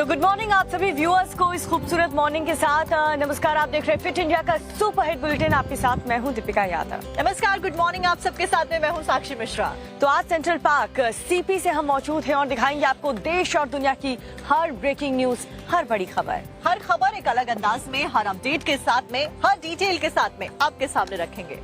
तो good morning आप सभी व्यूअर्स को इस खूबसूरत मॉर्निंग के साथ। नमस्कार, आप देख रहे हैं फिट इंडिया का सुपर हिट बुलेटिन। आपके साथ मैं हूं दीपिका यादव। नमस्कार, गुड मॉर्निंग आप सबके साथ में मैं हूं साक्षी मिश्रा। तो आज सेंट्रल पार्क सीपी से हम मौजूद हैं और दिखाएंगे आपको देश और दुनिया की हर ब्रेकिंग न्यूज, हर बड़ी खबर। हर खबर एक अलग अंदाज में, हर अपडेट के साथ में, हर डिटेल के साथ में आपके सामने रखेंगे।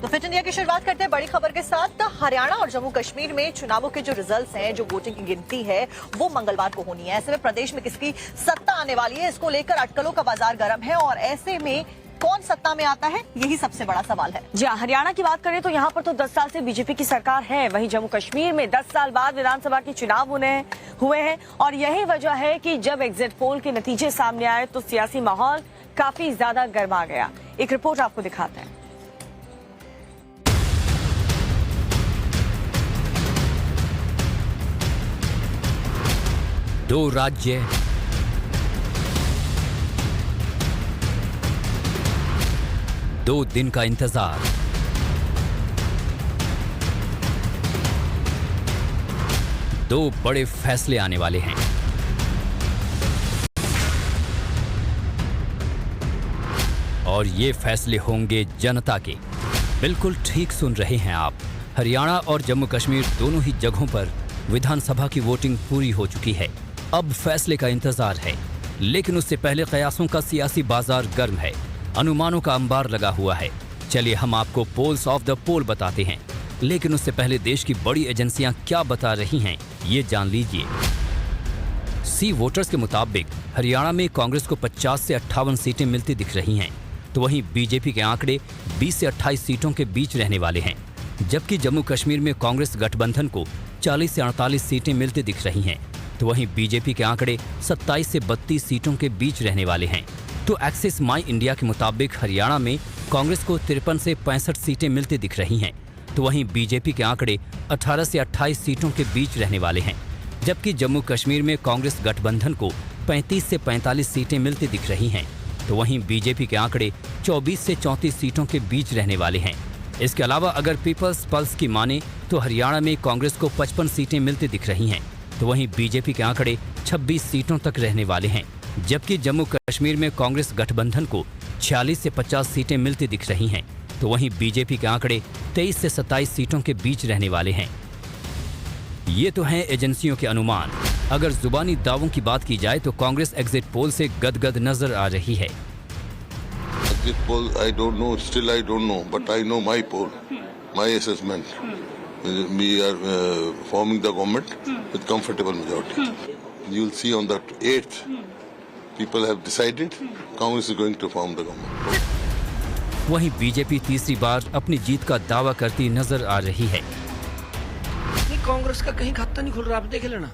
तो फिट इंडिया की शुरुआत करते हैं बड़ी खबर के साथ। हरियाणा और जम्मू कश्मीर में चुनावों के जो रिजल्ट्स हैं, जो वोटिंग की गिनती है, वो मंगलवार को होनी है। ऐसे में प्रदेश में किसकी सत्ता आने वाली है, इसको लेकर अटकलों का बाजार गर्म है और ऐसे में कौन सत्ता में आता है, यही सबसे बड़ा सवाल है। जी, हरियाणा की बात करें तो यहाँ पर तो 10 साल से बीजेपी की सरकार है। वहीं जम्मू कश्मीर में 10 साल बाद विधानसभा के चुनाव हुए हैं और यही वजह है कि जब एग्जिट पोल के नतीजे सामने आए तो सियासी माहौल काफी ज्यादा गर्मा गया। एक रिपोर्ट आपको दिखाते हैं। दो राज्य, दो दिन का इंतजार, दो बड़े फैसले आने वाले हैं। और ये फैसले होंगे जनता के। बिल्कुल ठीक सुन रहे हैं आप। हरियाणा और जम्मू कश्मीर दोनों ही जगहों पर विधानसभा की वोटिंग पूरी हो चुकी है। अब फैसले का इंतजार है, लेकिन उससे पहले कयासों का सियासी बाजार गर्म है, अनुमानों का अंबार लगा हुआ है। चलिए हम आपको पोल्स ऑफ द पोल बताते हैं, लेकिन उससे पहले देश की बड़ी एजेंसियां क्या बता रही हैं, ये जान लीजिए। सी वोटर्स के मुताबिक हरियाणा में कांग्रेस को 50 से 58 सीटें मिलती दिख रही हैं, तो वहीं बीजेपी के आंकड़े 20 से 28 सीटों के बीच रहने वाले हैं। जबकि जम्मू कश्मीर में कांग्रेस गठबंधन को 40 से 48 सीटें मिलती दिख रही हैं, तो वहीं बीजेपी के आंकड़े 27 से 32 सीटों के बीच रहने वाले हैं। तो एक्सिस माई इंडिया के मुताबिक हरियाणा में कांग्रेस को 53 से 65 सीटें मिलती दिख रही हैं, तो वहीं बीजेपी के आंकड़े 18 से 28 सीटों के बीच रहने वाले हैं। जबकि जम्मू कश्मीर में कांग्रेस गठबंधन को 35 से 45 सीटें मिलती दिख रही हैं, तो वहीं बीजेपी के आंकड़े 24 से 34 सीटों के बीच रहने वाले हैं। इसके अलावा अगर पीपल्स पल्स की माने तो हरियाणा में कांग्रेस को 55 सीटें मिलती दिख रही हैं, तो वहीं बीजेपी के आंकड़े 26 सीटों तक रहने वाले हैं। जबकि जम्मू कश्मीर में कांग्रेस गठबंधन को 46 से 50 सीटें मिलती दिख रही हैं, तो वहीं बीजेपी के आंकड़े 23 से 27 सीटों के बीच रहने वाले हैं। ये तो हैं एजेंसियों के अनुमान। अगर जुबानी दावों की बात की जाए तो कांग्रेस एग्जिट पोल से गदगद नजर आ रही है। Exit poll, I don't know. Still, I don't know. But I know my poll, my assessment. We are forming the government with comfortable majority. You will see on the 8th, people have decided Congress is going to form the government. वहीं BJP तीसरी बार अपनी जीत का दावा करती नजर आ रही है। कांग्रेस का कहीं खाता नहीं खुल रहा, आप देख लेना।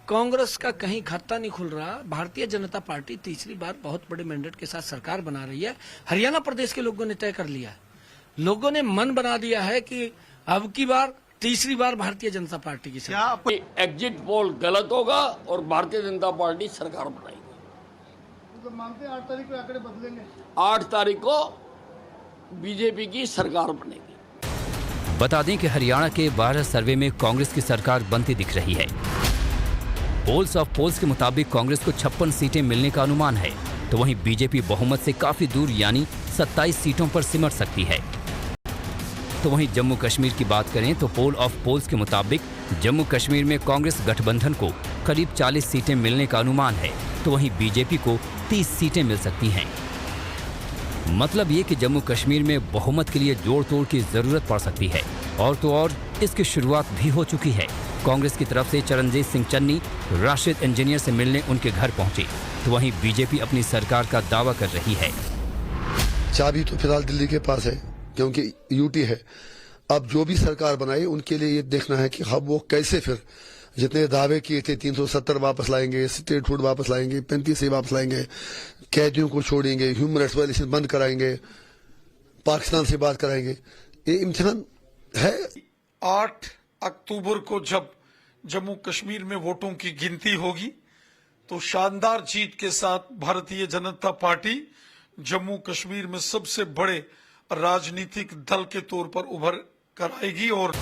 कांग्रेस का कहीं खाता नहीं खुल रहा। भारतीय जनता पार्टी तीसरी बार बहुत बड़े मैंडेट के साथ सरकार बना रही है। हरियाणा प्रदेश के लोगों ने तय कर लिया है, लोगों ने मन बना दिया है कि अब की बार तीसरी बार भारतीय जनता पार्टी की सरकार। एग्जिट पोल गलत होगा और भारतीय जनता पार्टी सरकार बनाएगी। तो मानते हैं 8 तारीख को आंकड़े बदलेंगे। 8 तारीख को बीजेपी की सरकार बनेगी। बता दें कि हरियाणा के 12 सर्वे में कांग्रेस की सरकार बनती दिख रही है। पोल्स ऑफ पोल्स के मुताबिक कांग्रेस को 56 सीटें मिलने का अनुमान है, तो वहीं बीजेपी बहुमत से काफी दूर यानी 27 सीटों पर सिमट सकती है। तो वहीं जम्मू कश्मीर की बात करें तो पोल ऑफ पोल्स के मुताबिक जम्मू कश्मीर में कांग्रेस गठबंधन को करीब 40 सीटें मिलने का अनुमान है, तो वहीं बीजेपी को 30 सीटें मिल सकती हैं। मतलब ये कि जम्मू कश्मीर में बहुमत के लिए जोड़ तोड़ की जरूरत पड़ सकती है। और तो और इसकी शुरुआत भी हो चुकी है। कांग्रेस की तरफ से चरणजीत सिंह चन्नी राशिद इंजीनियर से मिलने उनके घर पहुंचे, तो वहीं बीजेपी अपनी सरकार का दावा कर रही है। चाबी तो फिलहाल दिल्ली के पास है, क्योंकि यूटी है। अब जो भी सरकार बनाए उनके लिए ये देखना है कि हम वो कैसे फिर जितने दावे किए थे 370 वापस लाएंगे, स्टेटहुड वापस लाएंगे, 35 वापस लाएंगे, कैदियों को छोड़ेंगे, ह्यूमन राइट्स वायलेशन बंद कराएंगे, पाकिस्तान से बात कराएंगे। ये इम्तिहान है। 8 अक्टूबर को जब जम्मू कश्मीर में वोटों की गिनती होगी तो शानदार जीत के साथ भारतीय जनता पार्टी जम्मू कश्मीर में सबसे बड़े राजनीतिक दल के तौर पर उभर कर आएगी। और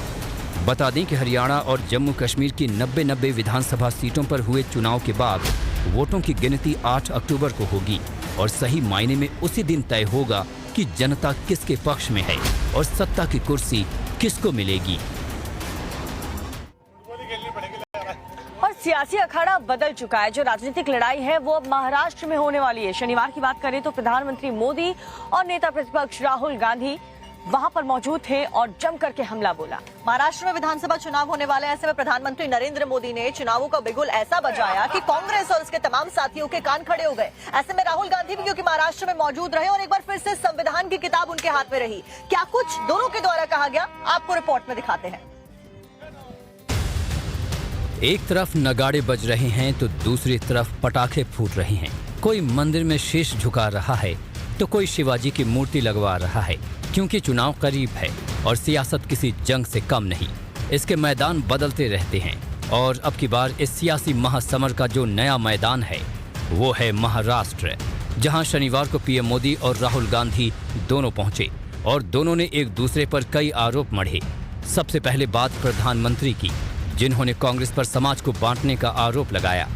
बता दें कि हरियाणा और जम्मू कश्मीर की 90 विधानसभा सीटों पर हुए चुनाव के बाद वोटों की गिनती 8 अक्टूबर को होगी और सही मायने में उसी दिन तय होगा कि जनता किसके पक्ष में है और सत्ता की कुर्सी किसको मिलेगी। और सियासी अखाड़ा बदल चुका है। जो राजनीतिक लड़ाई है वो अब महाराष्ट्र में होने वाली है। शनिवार की बात करें तो प्रधानमंत्री मोदी और नेता प्रतिपक्ष राहुल गांधी वहां पर मौजूद थे और जम करके हमला बोला। महाराष्ट्र में विधानसभा चुनाव होने वाले, ऐसे में प्रधानमंत्री नरेंद्र मोदी ने चुनावों का बिगुल ऐसा बजाया कि कांग्रेस और उसके तमाम साथियों के कान खड़े हो गए। ऐसे में राहुल गांधी भी क्योंकि महाराष्ट्र में मौजूद रहे और एक बार फिर से संविधान की किताब उनके हाथ में रही। क्या कुछ दोनों के द्वारा कहा गया, आपको रिपोर्ट में दिखाते हैं। एक तरफ नगाड़े बज रहे हैं तो दूसरी तरफ पटाखे फूट रहे हैं। कोई मंदिर में शीश झुका रहा है तो कोई शिवाजी की मूर्ति लगवा रहा है, क्योंकि चुनाव करीब है और सियासत किसी जंग से कम नहीं। इसके मैदान बदलते रहते हैं और अब की बार इस सियासी महासमर का जो नया मैदान है वो है महाराष्ट्र, जहां शनिवार को पीएम मोदी और राहुल गांधी दोनों पहुंचे और दोनों ने एक दूसरे पर कई आरोप मढ़े। सबसे पहले बात प्रधानमंत्री की, जिन्होंने कांग्रेस पर समाज को बांटने का आरोप लगाया।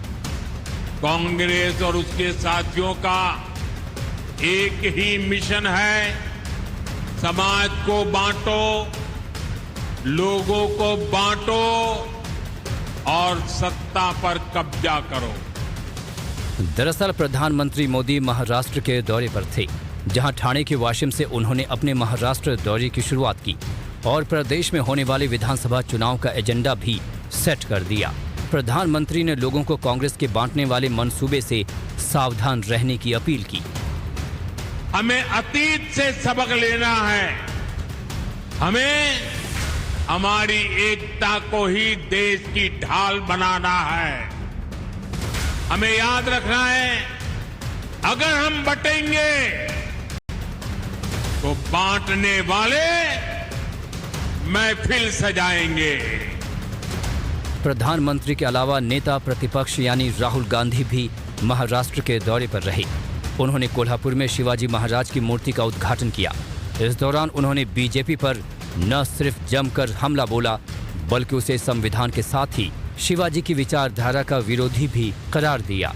कांग्रेस और उसके साथियों का एक ही मिशन है, समाज को बांटो, लोगों को बांटो और सत्ता पर कब्जा करो। दरअसल प्रधानमंत्री मोदी महाराष्ट्र के दौरे पर थे, जहां ठाणे के वाशिम से उन्होंने अपने महाराष्ट्र दौरे की शुरुआत की और प्रदेश में होने वाले विधानसभा चुनाव का एजेंडा भी सेट कर दिया। प्रधानमंत्री ने लोगों को कांग्रेस के बांटने वाले मंसूबे से सावधान रहने की अपील की। हमें अतीत से सबक लेना है, हमें हमारी एकता को ही देश की ढाल बनाना है। हमें याद रखना है, अगर हम बटेंगे तो बांटने वाले महफिल सजाएंगे। प्रधानमंत्री के अलावा नेता प्रतिपक्ष यानी राहुल गांधी भी महाराष्ट्र के दौरे पर रहे। उन्होंने कोल्हापुर में शिवाजी महाराज की मूर्ति का उद्घाटन किया। इस दौरान उन्होंने बीजेपी पर न सिर्फ जमकर हमला बोला, बल्कि उसे संविधान के साथ ही शिवाजी की विचारधारा का विरोधी भी करार दिया।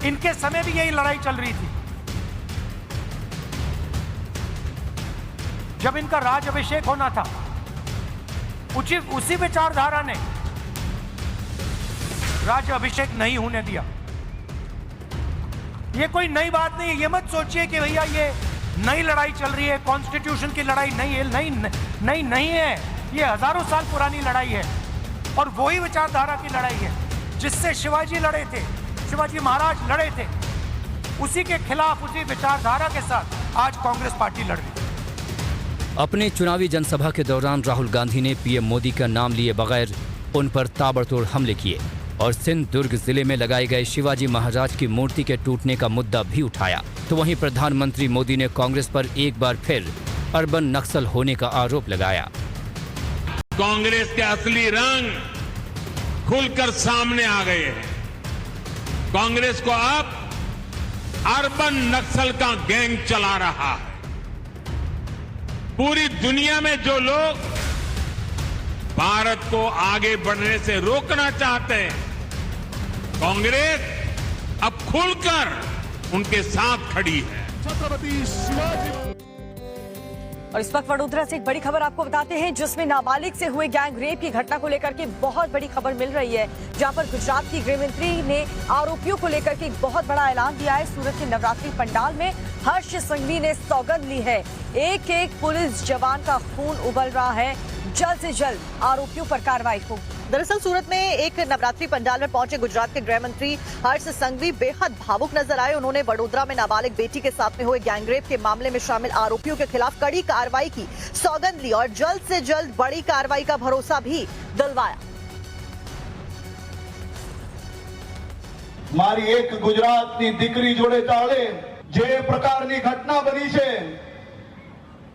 इनके समय भी यही लड़ाई चल रही थी। जब इनका राज अभिषेक होना था, उसी विचारधारा ने राज अभिषेक नहीं होने दिया। ये कोई नई बात नहीं है। ये मत सोचिए कि भैया ये नई लड़ाई चल रही है, कॉन्स्टिट्यूशन की लड़ाई नहीं है, नहीं है। ये हजारों साल पुरानी लड़ाई है और वही विचारधारा की लड़ाई है जिससे शिवाजी लड़े थे, शिवाजी महाराज लड़े थे। उसी के खिलाफ, उसी विचारधारा के साथ आज कांग्रेस पार्टी लड़ रही है। अपने चुनावी जनसभा के दौरान राहुल गांधी ने पीएम मोदी का नाम लिए बगैर उन पर ताबड़तोड़ हमले किए और सिंध दुर्ग जिले में लगाए गए शिवाजी महाराज की मूर्ति के टूटने का मुद्दा भी उठाया। तो वहीं प्रधानमंत्री मोदी ने कांग्रेस पर एक बार फिर अर्बन नक्सल होने का आरोप लगाया। कांग्रेस के असली रंग खुलकर सामने आ गए हैं। कांग्रेस को अब अर्बन नक्सल का गैंग चला रहा है। पूरी दुनिया में जो लोग भारत को आगे बढ़ने से रोकना चाहते हैं, कांग्रेस अब खुलकर उनके साथ खड़ी है। छत्रपति शिवाजी। और इस वक्त वडोदरा से एक बड़ी खबर आपको बताते हैं, जिसमें नाबालिग से हुए गैंग रेप की घटना को लेकर के बहुत बड़ी खबर मिल रही है, जहां पर गुजरात की गृह मंत्री ने आरोपियों को लेकर के एक बहुत बड़ा ऐलान दिया है। सूरत के नवरात्रि पंडाल में हर्ष संघवी ने सौगंध ली है। एक एक पुलिस जवान का खून उबल रहा है, जल्द से जल्द आरोपियों पर कार्रवाई होगी। दरअसल सूरत में एक नवरात्रि पंडाल में पहुंचे गुजरात के गृह मंत्री हर्ष संघवी बेहद भावुक नजर आए। उन्होंने वडोदरा में नाबालिग बेटी के साथ में हुए गैंगरेप के मामले में शामिल आरोपियों के खिलाफ कड़ी कार्रवाई की सौगंध ली और जल्द से जल्द बड़ी कार्रवाई का भरोसा भी दिलवाया। મારી એક ગુજરાતની દીકરી જોડે ચાલે જે પ્રકારની ઘટના બની છે,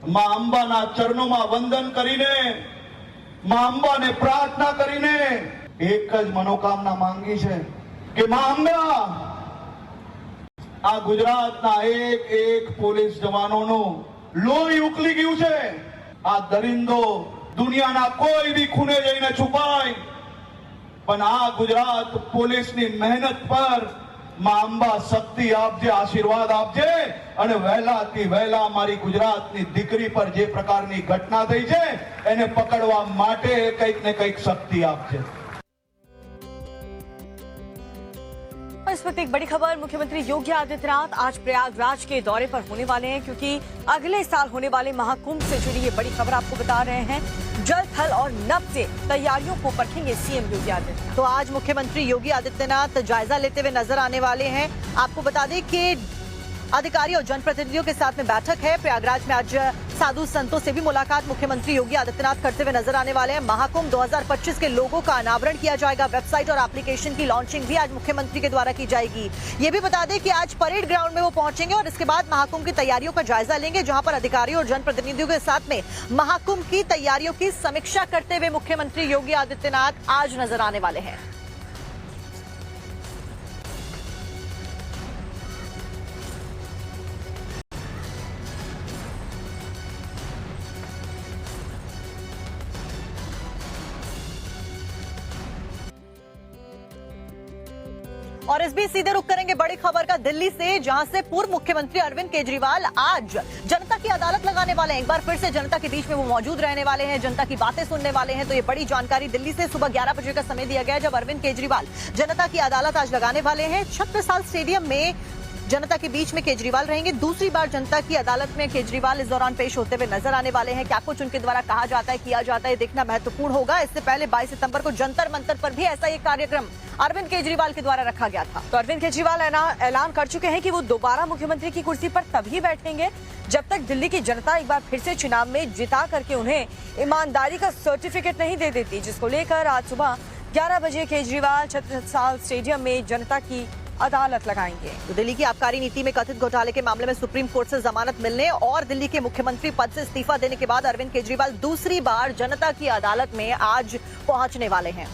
માં અંબાના ચરણોમાં વંદન કરીને, માં અંબાને પ્રાર્થના કરીને એક જ મનોકામના માંગી છે કે માં અંબા આ ગુજરાતના એક પોલીસ જવાનોનું લોહી ઉકલી ગયું છે. આ દરિંદો દુનિયાના કોઈ બી ખૂણે જઈને છુપાય, પણ આ ગુજરાત પોલીસની મહેનત પર માં અંબા શક્તિ આપજે, આશીર્વાદ આપજે અને વહેલાથી વહેલા મારી ગુજરાતની દીકરી પર જે પ્રકારની ઘટના થઈ છે એને પકડવા માટે કંઈક ને કંઈક શક્તિ આપજે. इस वक्त एक बड़ी खबर, मुख्यमंत्री योगी आदित्यनाथ आज प्रयागराज के दौरे पर होने वाले हैं, क्योंकि अगले साल होने वाले महाकुंभ से जुड़ी ये बड़ी खबर आपको बता रहे हैं। जल, थल और नभ से तैयारियों को परखेंगे सीएम योगी आदित्यनाथ। तो आज मुख्यमंत्री योगी आदित्यनाथ जायजा लेते हुए नजर आने वाले हैं। आपको बता दें कि अधिकारियों और जनप्रतिनिधियों के साथ में बैठक है। प्रयागराज में आज साधु संतों से भी मुलाकात मुख्यमंत्री योगी आदित्यनाथ करते हुए नजर आने वाले हैं। महाकुंभ 2025 के लोगों का अनावरण किया जाएगा। वेबसाइट और एप्लीकेशन की लॉन्चिंग भी आज मुख्यमंत्री के द्वारा की जाएगी। ये भी बता दें कि आज परेड ग्राउंड में वो पहुंचेंगे और इसके बाद महाकुंभ की तैयारियों का जायजा लेंगे, जहां पर अधिकारियों और जनप्रतिनिधियों के साथ में महाकुंभ की तैयारियों की समीक्षा करते हुए मुख्यमंत्री योगी आदित्यनाथ आज नजर आने वाले हैं। और इस बीच सीधे रुख करेंगे बड़ी खबर का दिल्ली से, जहां से पूर्व मुख्यमंत्री अरविंद केजरीवाल आज जनता की अदालत लगाने वाले हैं। एक बार फिर से जनता के बीच में वो मौजूद रहने वाले हैं, जनता की बातें सुनने वाले हैं। तो ये बड़ी जानकारी दिल्ली से सुबह 11 बजे का समय दिया गया है, जब अरविंद केजरीवाल जनता की अदालत आज लगाने वाले हैं। छत्रसाल स्टेडियम में जनता के बीच में केजरीवाल रहेंगे। दूसरी बार जनता की अदालत में केजरीवाल इस दौरान पेश होते हुए नजर आने वाले हैं। क्या कुछ उनके द्वारा कहा जाता है, किया जाता है, देखना महत्वपूर्ण होगा। इससे पहले 22 सितंबर को जंतर मंतर पर भी ऐसा एक कार्यक्रम अरविंद केजरीवाल के द्वारा रखा गया था। तो अरविंद केजरीवाल ऐलान कर चुके हैं कि वो दोबारा मुख्यमंत्री की कुर्सी पर तभी बैठेंगे जब तक दिल्ली की जनता एक बार फिर से चुनाव में जिता करके उन्हें ईमानदारी का सर्टिफिकेट नहीं दे देती, जिसको लेकर आज सुबह 11 बजे केजरीवाल छत्रसाल स्टेडियम में जनता की अदालत लगाएंगे। तो दिल्ली की आबकारी नीति में कथित घोटाले के मामले में सुप्रीम कोर्ट से जमानत मिलने और दिल्ली के मुख्यमंत्री पद से इस्तीफा देने के बाद अरविंद केजरीवाल दूसरी बार जनता की अदालत में आज पहुंचने वाले हैं।